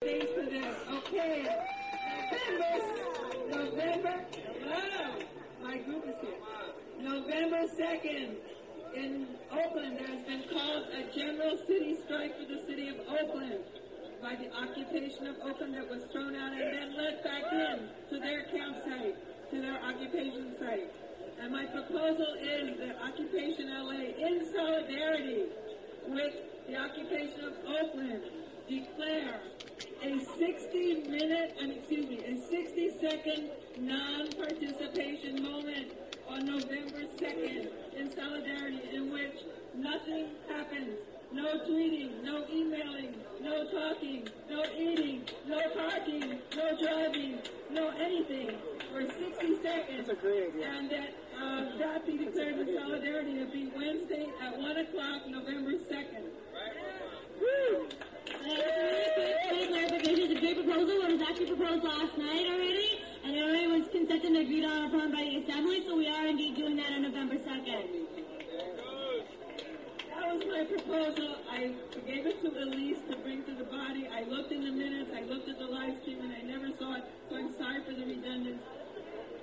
Thanks for this. Okay. November, hello. My group is here. November 2nd in Oakland, there has been called a general city strike for the city of Oakland by the occupation of Oakland that was thrown out and then led back in to their campsite, to their occupation site. And my proposal is that Occupation LA, in solidarity with the occupation of Oakland, declare a 60-second non-participation moment on November 2nd in solidarity, in which nothing happens. No tweeting, no emailing, no talking, no eating, no parking, no driving, no anything for 60 seconds. That's a great idea. And that be declared in solidarity. It'll be Wednesday at 1 o'clock, November 2nd. Woo! Quick clarification. It's a great proposal. It was actually proposed last night already, and it already was consented and agreed upon by the Assembly, so we are indeed doing that on November 2nd. That was my proposal. I gave it to Elise to bring to the body. I looked in the minutes, I looked at the live stream, and I never saw it, so I'm sorry for the redundancy.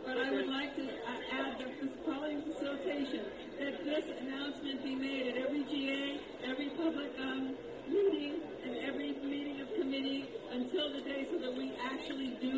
But I would like to add that this following facilitation, that this announcement be made at every GA, every public meeting, and every meeting of committee until the day, so that we actually do